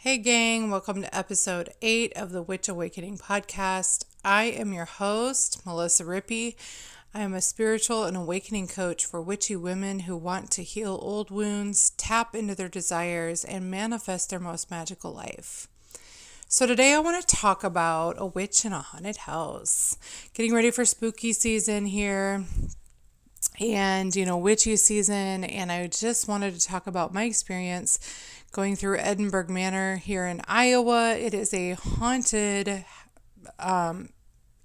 Hey gang, welcome to episode 8 of the Witch Awakening podcast. I am your host, Melissa Rippey. I am a spiritual and awakening coach for witchy women who want to heal old wounds, tap into their desires, and manifest their most magical life. So today I want to talk about a witch in a haunted house. Getting ready for spooky season here and witchy season, and I just wanted to talk about my experience going through Edinburgh Manor here in Iowa. It is a haunted,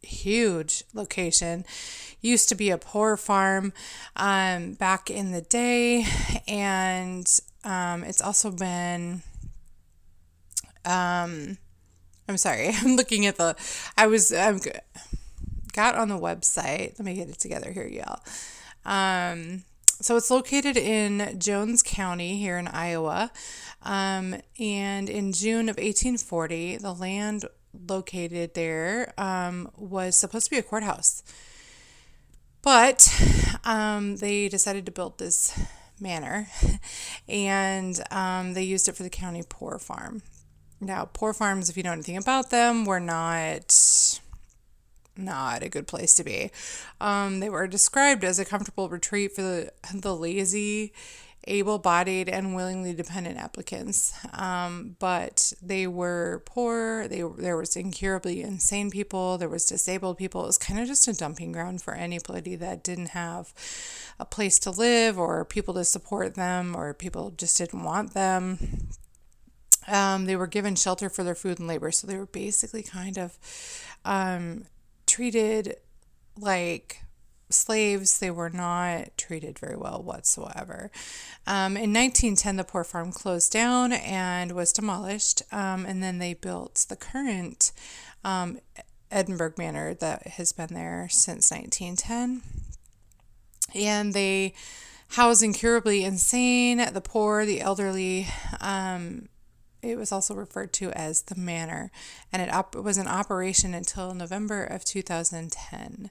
huge location. Used to be a poor farm back in the day, and it's also been I'm sorry, I'm looking at I'm got on the website. Let me get it together here, y'all. So it's located in Jones County here in Iowa. And in June of 1840, the land located there was supposed to be a courthouse. But they decided to build this manor, and they used it for the county poor farm. Now, poor farms, if you know anything about them, were not a good place to be. They were described as a comfortable retreat for the lazy, able-bodied, and willingly dependent applicants. But they were poor. There was incurably insane people. There was disabled people. It was kind of just a dumping ground for anybody that didn't have a place to live or people to support them, or people just didn't want them. They were given shelter for their food and labor, so they were basically kind of treated like slaves. They were not treated very well whatsoever. In 1910, the poor farm closed down and was demolished, and then they built the current Edinburgh Manor that has been there since 1910. And they house incurably insane, the poor, the elderly. It was also referred to as the Manor, and it was in operation until November of 2010.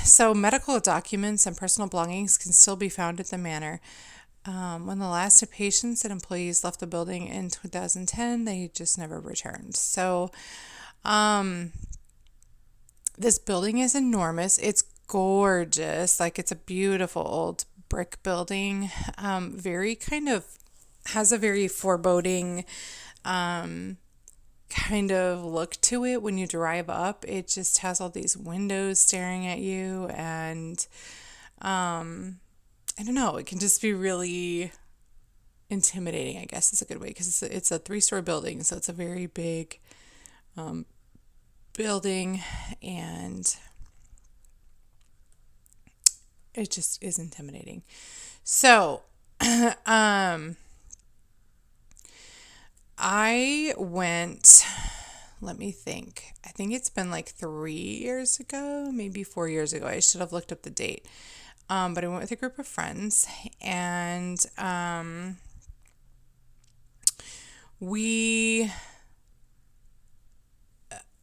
So medical documents and personal belongings can still be found at the Manor. When the last of patients and employees left the building in 2010, they just never returned. So this building is enormous. It's gorgeous. Like, it's a beautiful old brick building. Very kind of has a very foreboding kind of look to it when you drive up. It just has all these windows staring at you, and I don't know, it can just be really intimidating, I guess is a good way, because it's a 3-story building, so it's a very big building, and it just is intimidating. So I went, let me think. I think it's been like 3 years ago, maybe 4 years ago. I should have looked up the date. But I went with a group of friends, and we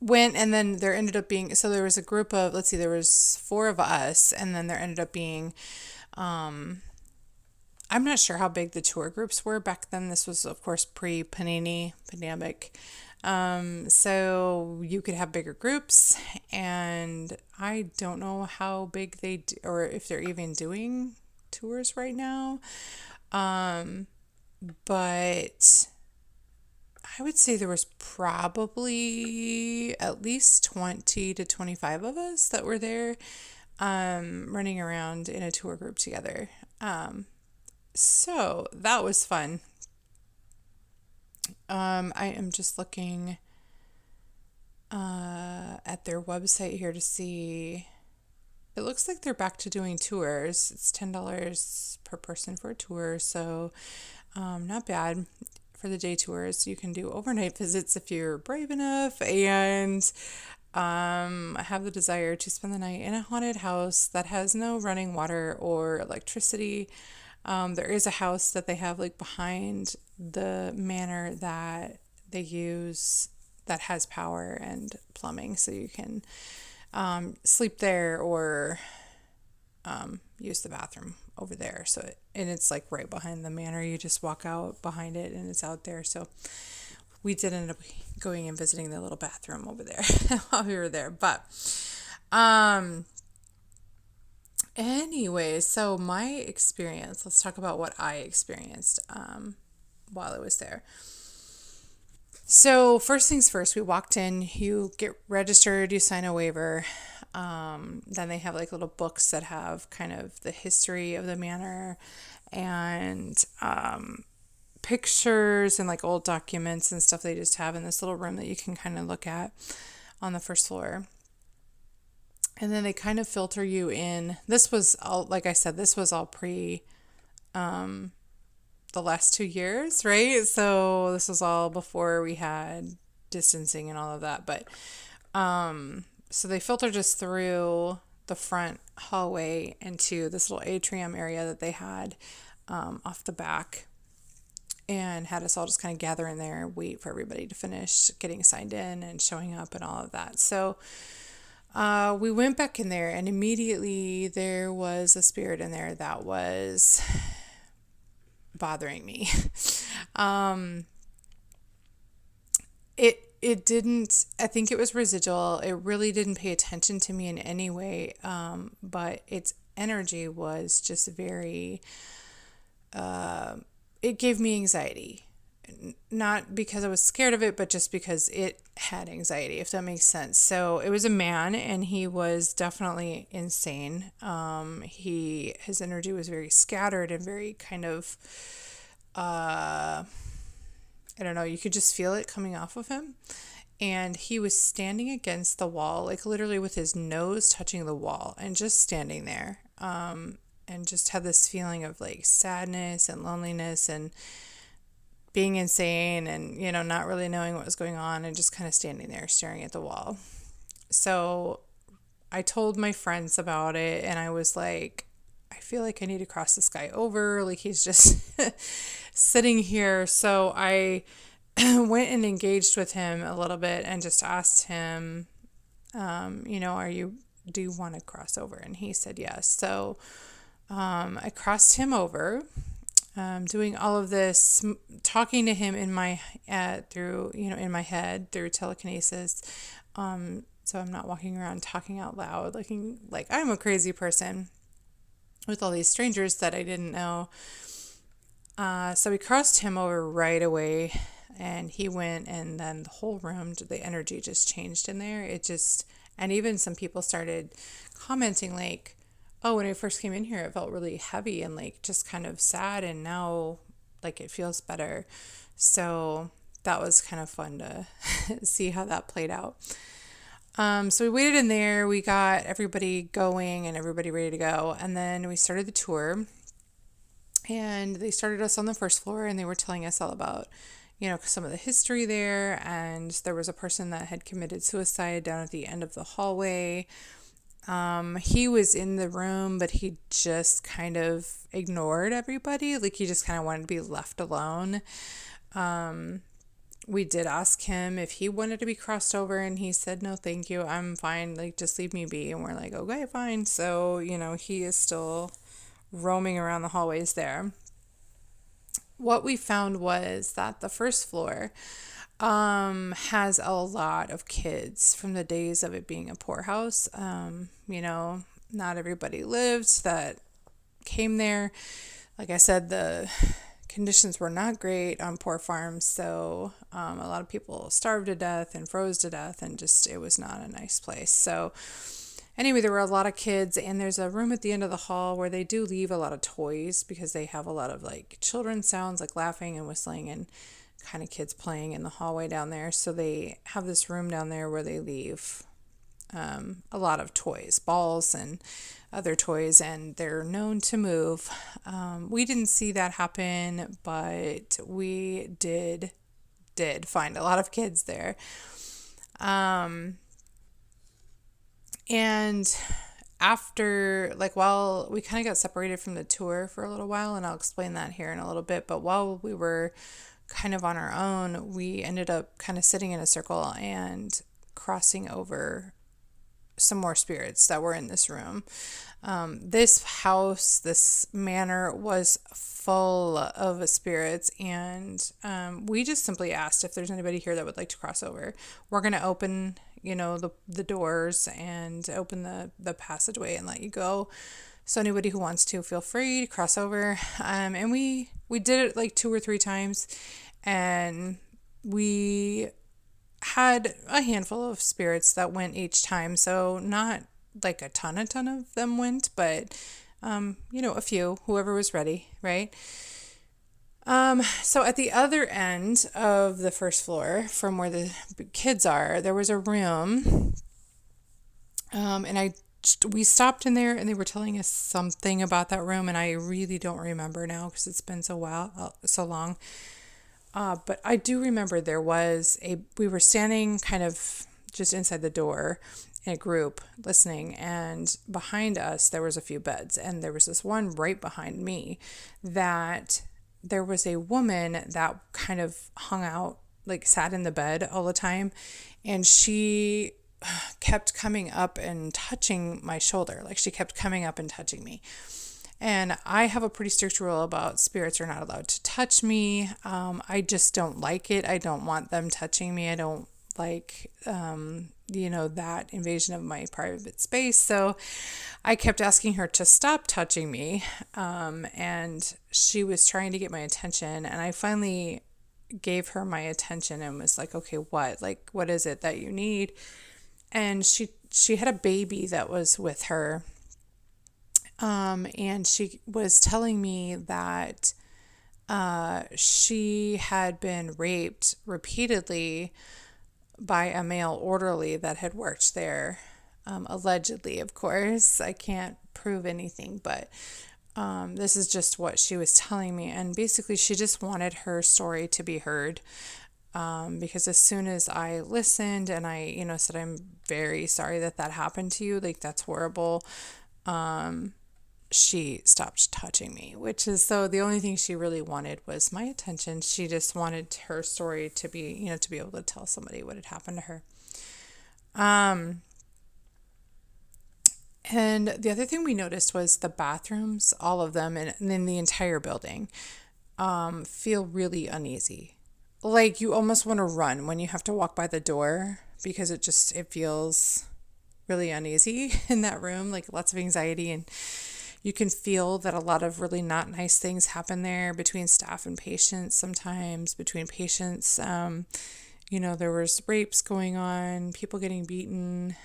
went, and then there ended up being, so there was a group of, there was 4 of us, and then there ended up being, I'm not sure how big the tour groups were back then. This was, of course, pre-pandemic. So you could have bigger groups, and I don't know how big or if they're even doing tours right now. But I would say there was probably at least 20 to 25 of us that were there, running around in a tour group together. So that was fun. I am just looking at their website here to see. It looks like they're back to doing tours. It's $10 per person for a tour, so not bad for the day tours. You can do overnight visits if you're brave enough, and I have the desire to spend the night in a haunted house that has no running water or electricity. There is a house that they have like behind the manor that they use that has power and plumbing, so you can sleep there or use the bathroom over there. So, and it's like right behind the manor. You just walk out behind it and it's out there. So we did end up going and visiting the little bathroom over there while we were there. But anyway, so my experience, let's talk about what I experienced while I was there. So first things first, we walked in, you get registered, you sign a waiver. Then they have like little books that have kind of the history of the manor and pictures and like old documents and stuff they just have in this little room that you can kind of look at on the first floor. And then they kind of filter you in. This was all, like I said, this was all pre the last 2 years, right? So this was all before we had distancing and all of that. But so they filtered us through the front hallway into this little atrium area that they had off the back, and had us all just kind of gather in there, wait for everybody to finish getting signed in and showing up and all of that. So we went back in there, and immediately there was a spirit in there that was bothering me. It didn't, I think it was residual. It really didn't pay attention to me in any way. But its energy was just very, it gave me anxiety. Not because I was scared of it, but just because it had anxiety, if that makes sense. So it was a man, and he was definitely insane. His energy was very scattered and very kind of, I don't know, you could just feel it coming off of him. And he was standing against the wall, like literally with his nose touching the wall and just standing there. And just had this feeling of like sadness and loneliness and being insane and, not really knowing what was going on and just kind of standing there staring at the wall. So I told my friends about it, and I was like, I feel like I need to cross this guy over. Like he's just sitting here. So I went and engaged with him a little bit and just asked him, do you want to cross over? And he said yes. So I crossed him over. Doing all of this, talking to him in my in my head through telekinesis. So I'm not walking around talking out loud, looking like I'm a crazy person with all these strangers that I didn't know. So we crossed him over right away, and he went, and then the whole room, the energy just changed in there. And even some people started commenting like, oh, when I first came in here, it felt really heavy and like just kind of sad, and now like it feels better. So that was kind of fun to see how that played out. So we waited in there, we got everybody going and everybody ready to go. And then we started the tour, and they started us on the first floor, and they were telling us all about, some of the history there. And there was a person that had committed suicide down at the end of the hallway. He was in the room, but he just kind of ignored everybody. Like he just kind of wanted to be left alone. We did ask him if he wanted to be crossed over, and he said, no, thank you. I'm fine. Like, just leave me be. And we're like, okay, fine. So, he is still roaming around the hallways there. What we found was that the first floor has a lot of kids from the days of it being a poorhouse. Not everybody lived that came there. Like I said, the conditions were not great on poor farms, so a lot of people starved to death and froze to death, and just it was not a nice place. So anyway, there were a lot of kids, and there's a room at the end of the hall where they do leave a lot of toys because they have a lot of like children's sounds, like laughing and whistling and kind of kids playing in the hallway down there. So they have this room down there where they leave a lot of toys, balls and other toys, and they're known to move. We didn't see that happen, but we did find a lot of kids there. And after, while we kind of got separated from the tour for a little while, and I'll explain that here in a little bit, but while we were kind of on our own, we ended up kind of sitting in a circle and crossing over some more spirits that were in this room. This house, this manor was full of spirits, and we just simply asked if there's anybody here that would like to cross over. We're going to open, the doors and open the passageway and let you go. So anybody who wants to, feel free to cross over. And we did it like 2 or 3 times, and we had a handful of spirits that went each time. So not like a ton of them went, but a few, whoever was ready, right? So at the other end of the first floor from where the kids are, there was a room. And we stopped in there, and they were telling us something about that room, and I really don't remember now because it's been so long. But I do remember we were standing kind of just inside the door in a group listening, and behind us there was a few beds, and there was this one right behind me that there was a woman that kind of hung out, like sat in the bed all the time, and she kept coming up and touching my shoulder. Like she kept coming up and touching me. And I have a pretty strict rule about spirits are not allowed to touch me. I just don't like it. I don't want them touching me. I don't like, that invasion of my private space. So I kept asking her to stop touching me. And she was trying to get my attention. And I finally gave her my attention and was like, okay, what? Like, what is it that you need? And she had a baby that was with her. And she was telling me that she had been raped repeatedly by a male orderly that had worked there, allegedly, of course. I can't prove anything, but this is just what she was telling me. And basically, she just wanted her story to be heard. Because as soon as I listened and I, said, I'm very sorry that happened to you, like that's horrible, she stopped touching me, which is, so the only thing she really wanted was my attention. She just wanted her story to be, to be able to tell somebody what had happened to her. And the other thing we noticed was the bathrooms, all of them, and in the entire building, feel really uneasy. Like you almost want to run when you have to walk by the door because it feels really uneasy in that room, like lots of anxiety, and you can feel that a lot of really not nice things happen there between staff and patients, sometimes between patients. There was rapes going on, people getting beaten,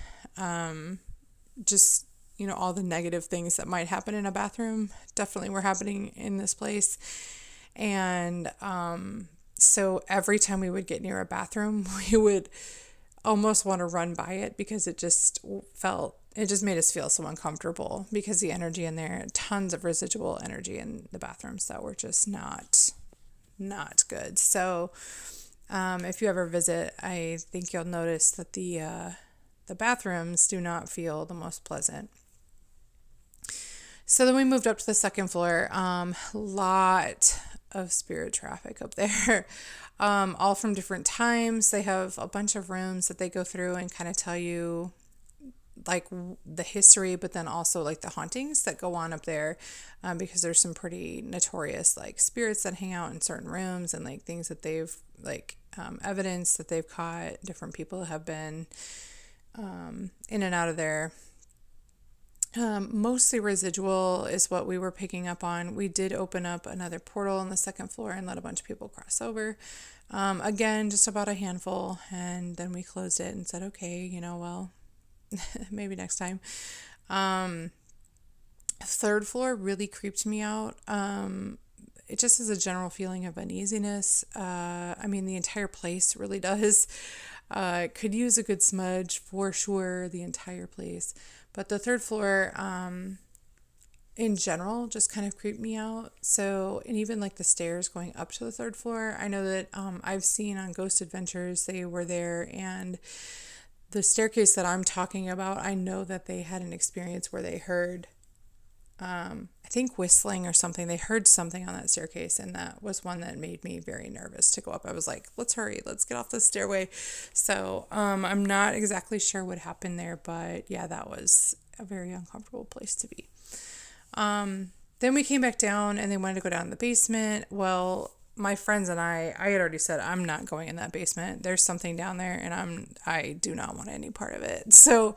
just, all the negative things that might happen in a bathroom definitely were happening in this place. And so every time we would get near a bathroom, we would almost want to run by it because it just made us feel so uncomfortable because the energy in there, tons of residual energy in the bathrooms that were just not good. So if you ever visit, I think you'll notice that the bathrooms do not feel the most pleasant. So then we moved up to the second floor. Lot of spirit traffic up there, all from different times. They have a bunch of rooms that they go through and kind of tell you like the history, but then also like the hauntings that go on up there, because there's some pretty notorious like spirits that hang out in certain rooms and like things that they've like evidence that they've caught. Different people have been in and out of there. Mostly residual is what we were picking up on. We did open up another portal on the second floor and let a bunch of people cross over. Again, just about a handful. And then we closed it and said, okay, well, maybe next time. Third floor really creeped me out. It just is a general feeling of uneasiness. The entire place really does. Could use a good smudge for sure, the entire place. But the third floor, in general, just kind of creeped me out. So, and even like the stairs going up to the third floor, I know that I've seen on Ghost Adventures, they were there, and the staircase that I'm talking about, I know that they had an experience where they heard I think whistling or something. They heard something on that staircase, and that was one that made me very nervous to go up. I was like, let's hurry, let's get off the stairway. So I'm not exactly sure what happened there, but yeah, that was a very uncomfortable place to be. Then we came back down and they wanted to go down in the basement. Well, my friends and I had already said, I'm not going in that basement. There's something down there and I do not want any part of it. So,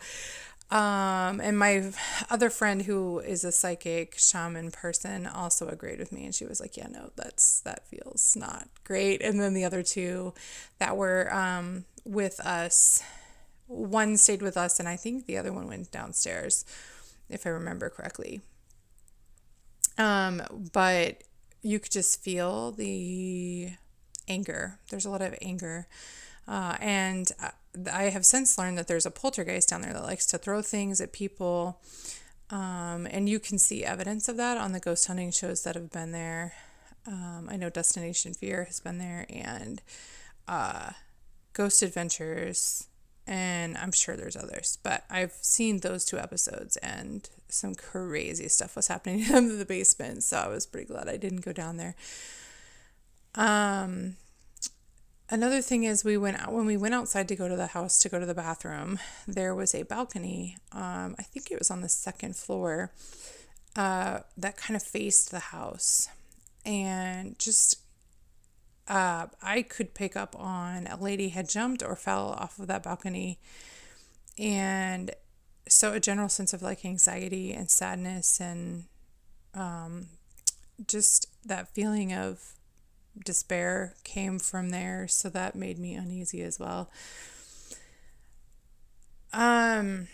and my other friend who is a psychic shaman person also agreed with me. And she was like, yeah, no, that feels not great. And then the other two that were, with us, one stayed with us and I think the other one went downstairs, if I remember correctly. But you could just feel the anger. There's a lot of anger. And I have since learned that there's a poltergeist down there that likes to throw things at people. And you can see evidence of that on the ghost hunting shows that have been there. I know Destination Fear has been there and Ghost Adventures, and I'm sure there's others, but I've seen those 2 episodes and some crazy stuff was happening in the basement, so I was pretty glad I didn't go down there. Another thing is when we went outside to go to the house to go to the bathroom, there was a balcony. I think it was on the 2nd floor that kind of faced the house, and just I could pick up on a lady had jumped or fell off of that balcony, and so a general sense of like anxiety and sadness and just that feeling of despair came from there, so that made me uneasy as well. And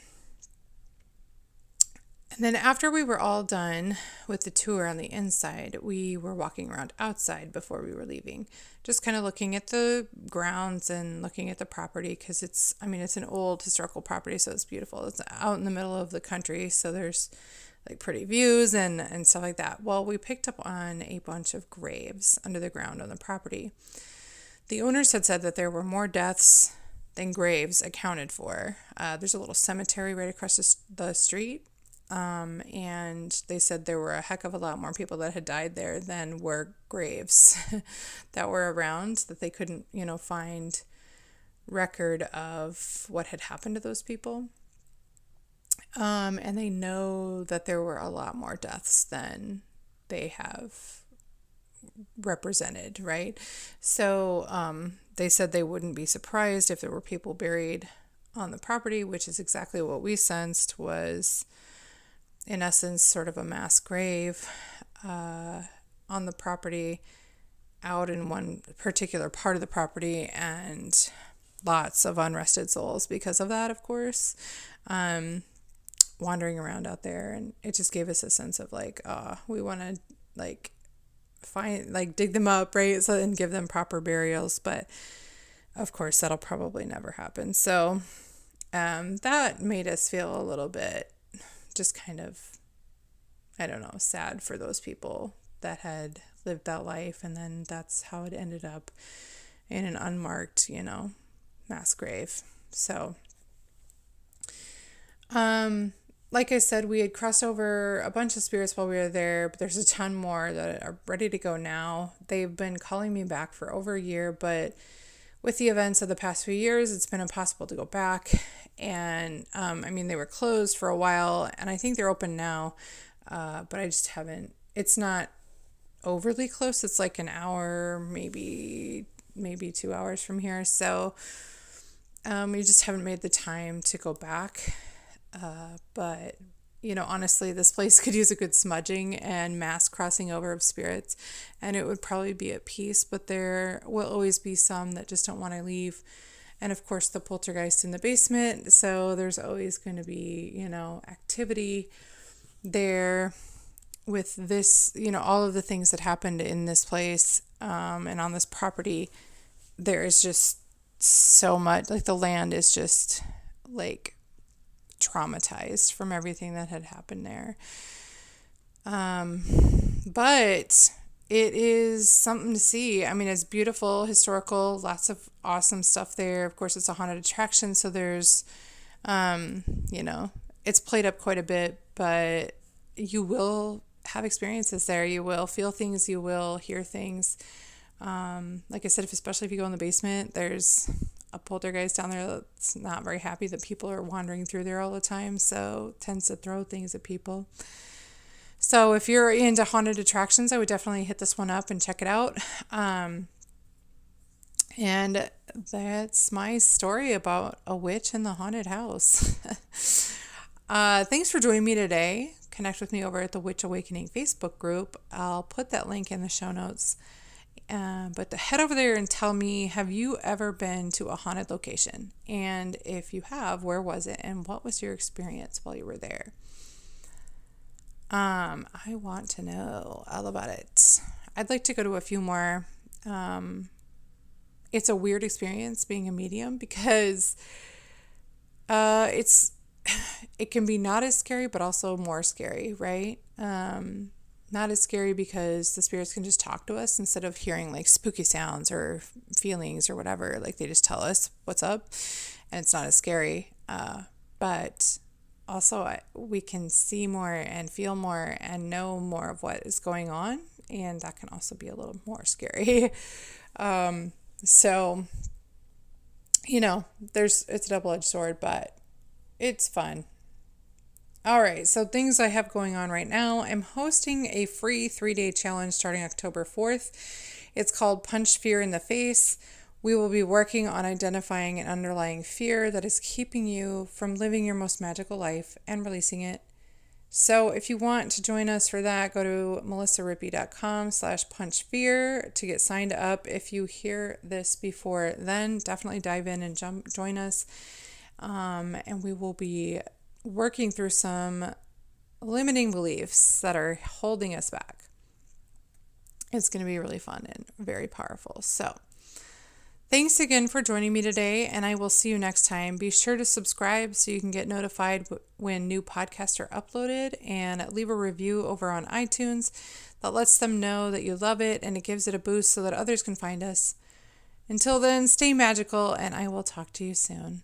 then after we were all done with the tour on the inside, we were walking around outside before we were leaving, just kind of looking at the grounds and looking at the property because it's an old historical property, so it's beautiful. It's out in the middle of the country, so there's like pretty views and stuff like that. Well, we picked up on a bunch of graves under the ground on the property. The owners had said that there were more deaths than graves accounted for. There's a little cemetery right across the street. And they said there were a heck of a lot more people that had died there than were graves that were around, that they couldn't, find record of what had happened to those people. And they know that there were a lot more deaths than they have represented, right? So, they said they wouldn't be surprised if there were people buried on the property, which is exactly what we sensed was, in essence, sort of a mass grave on the property out in one particular part of the property, and lots of unrested souls because of that, of course, wandering around out there. And it just gave us a sense of like, we want to like find, like dig them up, right? So, and give them proper burials. But of course, that'll probably never happen. So that made us feel a little bit just kind of, I don't know, sad for those people that had lived that life, and then that's how it ended up in an unmarked, mass grave. So, like I said, we had crossed over a bunch of spirits while we were there, but there's a ton more that are ready to go now. They've been calling me back for over a year, but with the events of the past few years, it's been impossible to go back. And, they were closed for a while, and I think they're open now, but I just haven't, it's not overly close. It's like an hour, maybe 2 hours from here. So, we just haven't made the time to go back. But, honestly, this place could use a good smudging and mass crossing over of spirits, and it would probably be at peace, but there will always be some that just don't want to leave. And of course, the poltergeist in the basement. So there's always going to be, activity there with this, all of the things that happened in this place and on this property. There is just so much, like the land is just like traumatized from everything that had happened there. But it is something to see. It's beautiful, historical, lots of awesome stuff there. Of course, it's a haunted attraction, so there's, it's played up quite a bit, but you will have experiences there. You will feel things. You will hear things. Like I said, especially if you go in the basement, there's a poltergeist down there that's not very happy that people are wandering through there all the time. So tends to throw things at people. So if you're into haunted attractions, I would definitely hit this one up and check it out. And that's my story about a witch in the haunted house. Thanks for joining me today. Connect with me over at the Witch Awakening Facebook group. I'll put that link in the show notes. But head over there and tell me, have you ever been to a haunted location? And if you have, where was it? And what was your experience while you were there? I want to know all about it. I'd like to go to a few more. It's a weird experience being a medium because it can be not as scary, but also more scary, right? Not as scary because the spirits can just talk to us instead of hearing like spooky sounds or feelings or whatever. Like they just tell us what's up, and it's not as scary. But also we can see more and feel more and know more of what is going on, and that can also be a little more scary. So, it's a double-edged sword, but it's fun. All right, so things I have going on right now. I'm hosting a free 3-day challenge starting October 4th. It's called Punch Fear in the Face. We will be working on identifying an underlying fear that is keeping you from living your most magical life and releasing it. So if you want to join us for that, go to melissarippey.com/punchfear to get signed up. If you hear this before then, definitely dive in and join us. And we will be working through some limiting beliefs that are holding us back. It's going to be really fun and very powerful. So thanks again for joining me today, and I will see you next time. Be sure to subscribe so you can get notified when new podcasts are uploaded, and leave a review over on iTunes that lets them know that you love it, and it gives it a boost so that others can find us. Until then, stay magical, and I will talk to you soon.